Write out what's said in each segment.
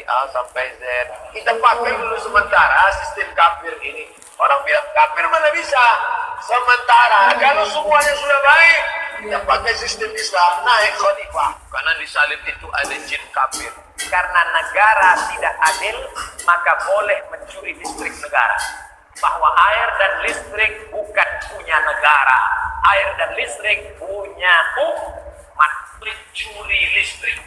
dari A sampai Z. Kita pakai dulu sementara sistem kafir ini. Orang bilang kafir mana bisa? Sementara kalau semuanya sudah baik, kita pakai sistem Islam, naik khalifah. Karena di salib itu ada jin kafir. Karena negara tidak adil, maka boleh mencuri listrik negara. Bahwa air dan listrik bukan punya negara. Air dan listrik punya umat. Mencuri listrik.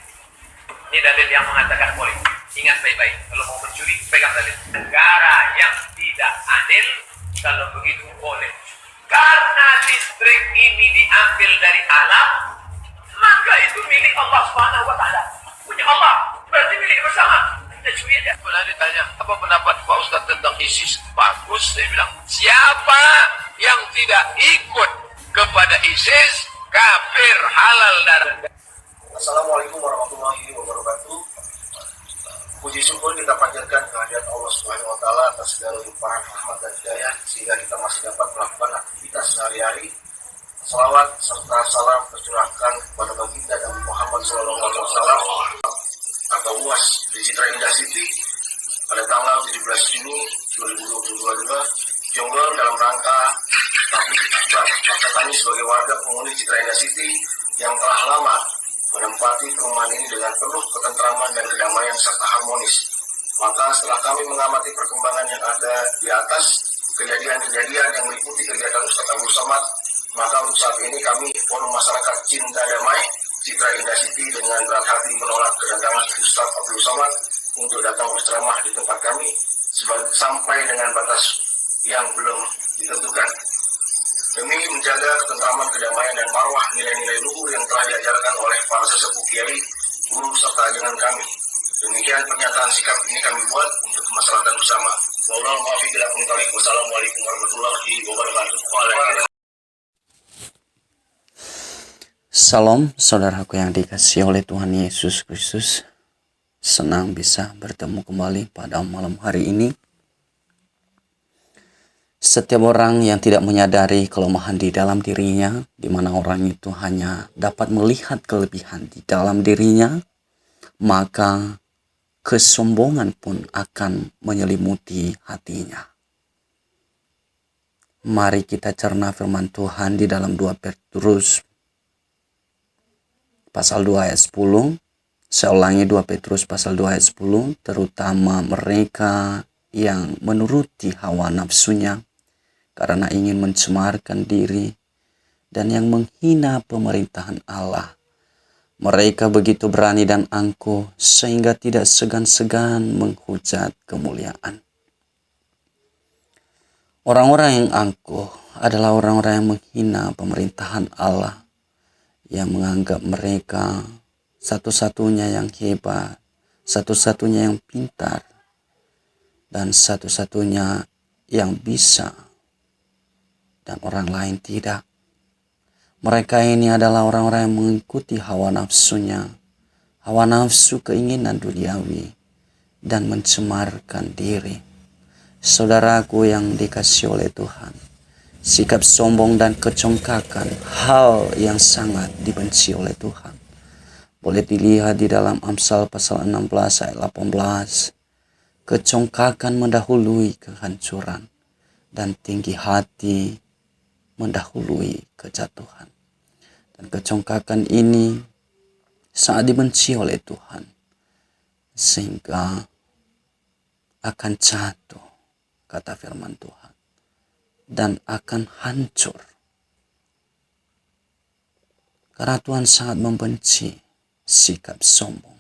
Ini dalil yang mengatakan boleh. Ingat baik-baik, kalau mau mencuri, pegang dalil. Negara yang tidak adil, kalau begitu boleh. Karena listrik ini diambil dari alam, maka itu milik Allah Subhanahu wa Ta'ala. Punya Allah, berarti milik bersama. Kita curi aja. Pernah ditanya, apa pendapat Pak Ustadz tentang ISIS? Bagus, saya bilang. Siapa yang tidak ikut kepada ISIS, kafir, halal darah. Assalamualaikum warahmatullahi wabarakatuh. Puji syukur kita panjatkan kehadirat Allah Subhanahu wa Ta'ala atas segala limpahan rahmat dan hidayah sehingga kita masih dapat melakukan aktivitas sehari-hari. Salawat serta salam tercurahkan kepada baginda Nabi Muhammad SAW atau UAS di Citra Indah City pada tanggal 17 Juni 2022 Jonggol dalam rangka takbir akbar. Maka kami sebagai warga penghuni Citra Indah City yang telah lama menempati perumahan ini dengan penuh ketentraman dan kedamaian serta harmonis. Maka setelah kami mengamati perkembangan yang ada di atas, kejadian-kejadian yang meliputi kegiatan Ustadz Abdul Somad, maka untuk saat ini kami, forum masyarakat cinta damai Citra Indah City, dengan berat hati menolak kedatangan Ustadz Abdul Somad untuk datang berceramah di tempat kami sampai dengan batas yang belum ditentukan. Demi menjaga ketentraman, kedamaian, dan marwah nilai-nilai luhur yang telah diajarkan oleh para sesepuh kiai, guru, serta ajaran kami. Demikian pernyataan sikap ini kami buat untuk kemaslahatan bersama. Wassalamualaikum warahmatullahi wabarakatuh. Salam saudaraku yang dikasihi oleh Tuhan Yesus Kristus. Senang bisa bertemu kembali pada malam hari ini. Setiap orang yang tidak menyadari kelemahan di dalam dirinya, di mana orang itu hanya dapat melihat kelebihan di dalam dirinya, maka kesombongan pun akan menyelimuti hatinya. Mari kita cerna firman Tuhan di dalam 2 Petrus pasal 2 ayat 10. Saya ulangi, 2 Petrus pasal 2 ayat 10, terutama mereka yang menuruti hawa nafsunya karena ingin mencemarkan diri dan yang menghina pemerintahan Allah. Mereka begitu berani dan angkuh sehingga tidak segan-segan menghujat kemuliaan. Orang-orang yang angkuh adalah orang-orang yang menghina pemerintahan Allah, yang menganggap mereka satu-satunya yang hebat, satu-satunya yang pintar, dan satu-satunya yang bisa, dan orang lain tidak. Mereka ini adalah orang-orang yang mengikuti hawa nafsunya, hawa nafsu keinginan duniawi, dan mencemarkan diri. Saudaraku yang dikasihi oleh Tuhan, sikap sombong dan kecongkakan hal yang sangat dibenci oleh Tuhan. Boleh dilihat di dalam Amsal pasal 16 ayat 18. Kecongkakan mendahului kehancuran, dan tinggi hati mendahului kejatuhan. Dan kecongkakan ini sangat dibenci oleh Tuhan, sehingga akan jatuh, kata firman Tuhan, dan akan hancur. Karena Tuhan sangat membenci sikap sombong.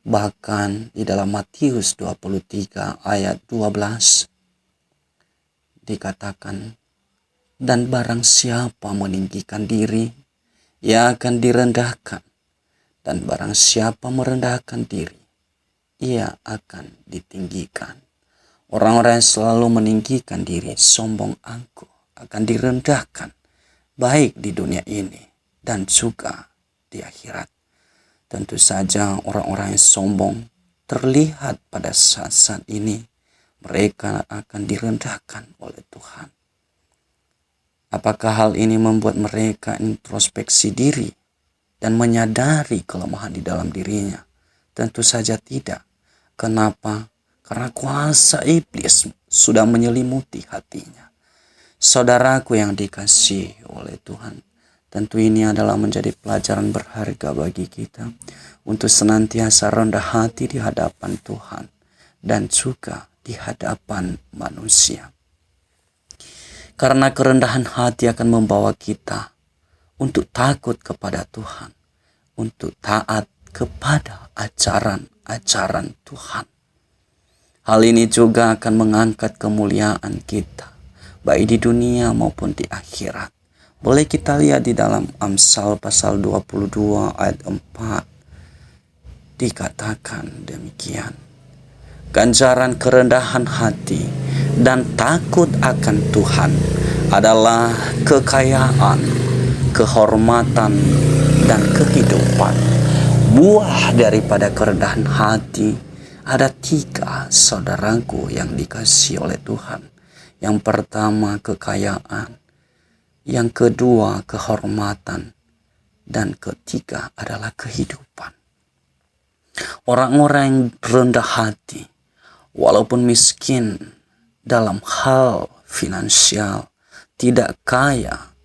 Bahkan di dalam Matius 23 ayat 12 dikatakan, dan barang siapa meninggikan diri, ia akan direndahkan. Dan barang siapa merendahkan diri, ia akan ditinggikan. Orang-orang yang selalu meninggikan diri, sombong angkuh, akan direndahkan, baik di dunia ini dan juga di akhirat. Tentu saja orang-orang yang sombong terlihat pada saat-saat ini, mereka akan direndahkan oleh Tuhan. Apakah hal ini membuat mereka introspeksi diri dan menyadari kelemahan di dalam dirinya? Tentu saja tidak. Kenapa? Karena kuasa iblis sudah menyelimuti hatinya. Saudaraku yang dikasihi oleh Tuhan, tentu ini adalah menjadi pelajaran berharga bagi kita untuk senantiasa rendah hati di hadapan Tuhan dan juga di hadapan manusia. Karena kerendahan hati akan membawa kita untuk takut kepada Tuhan, untuk taat kepada ajaran-ajaran Tuhan. Hal ini juga akan mengangkat kemuliaan kita, baik di dunia maupun di akhirat. Boleh kita lihat di dalam Amsal pasal 22 ayat 4. Dikatakan demikian. Ganjaran kerendahan hati dan takut akan Tuhan adalah kekayaan, kehormatan, dan kehidupan. Buah daripada kerendahan hati ada 3, saudaraku yang dikasihi oleh Tuhan. Yang pertama kekayaan, yang kedua kehormatan, dan ketiga adalah kehidupan. Orang-orang yang rendah hati, walaupun miskin dalam hal finansial, tidak kaya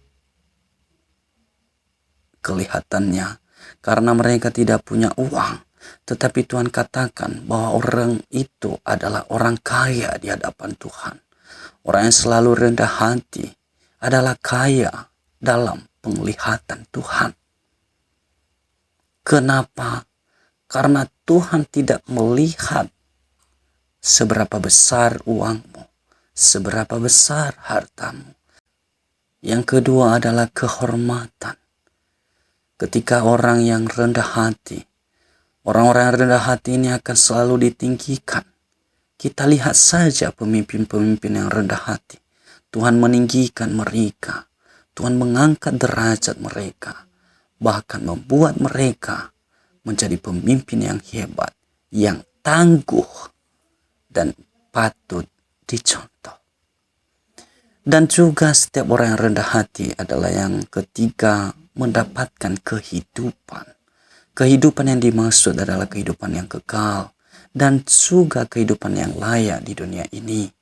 kelihatannya karena mereka tidak punya uang, tetapi Tuhan katakan bahwa orang itu adalah orang kaya di hadapan Tuhan. Orang yang selalu rendah hati adalah kaya dalam penglihatan Tuhan. Kenapa? Karena Tuhan tidak melihat seberapa besar uangmu, seberapa besar hartamu. Yang kedua adalah kehormatan. Ketika orang yang rendah hati, orang-orang yang rendah hati ini akan selalu ditinggikan. Kita lihat saja pemimpin-pemimpin yang rendah hati. Tuhan meninggikan mereka. Tuhan mengangkat derajat mereka. Bahkan membuat mereka menjadi pemimpin yang hebat, yang tangguh, dan patut dicontoh. Dan juga setiap orang yang rendah hati adalah yang ketiga, mendapatkan kehidupan. Kehidupan yang dimaksud adalah kehidupan yang kekal dan juga kehidupan yang layak di dunia ini.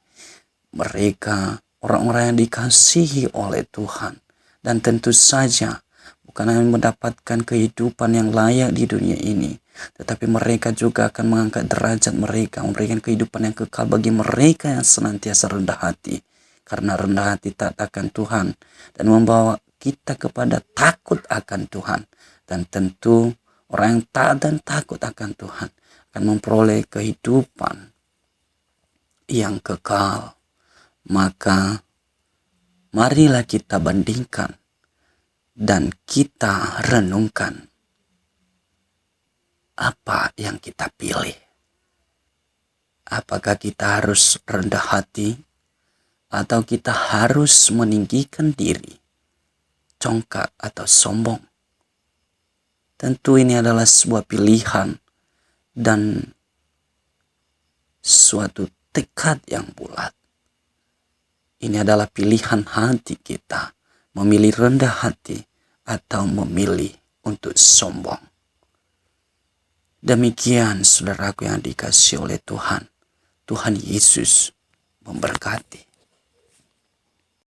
Mereka orang-orang yang dikasihi oleh Tuhan, dan tentu saja bukan hanya mendapatkan kehidupan yang layak di dunia ini, tetapi mereka juga akan mengangkat derajat mereka, memberikan kehidupan yang kekal bagi mereka yang senantiasa rendah hati. Karena rendah hati taat akan Tuhan dan membawa kita kepada takut akan Tuhan. Dan tentu orang yang taat dan takut akan Tuhan akan memperoleh kehidupan yang kekal. Maka marilah kita bandingkan dan kita renungkan apa yang kita pilih. Apakah kita harus rendah hati atau kita harus meninggikan diri, congkak atau sombong? Tentu ini adalah sebuah pilihan dan suatu tekad yang bulat. Ini adalah pilihan hati kita, memilih rendah hati atau memilih untuk sombong. Demikian saudaraku yang dikasihi oleh Tuhan. Tuhan Yesus memberkati.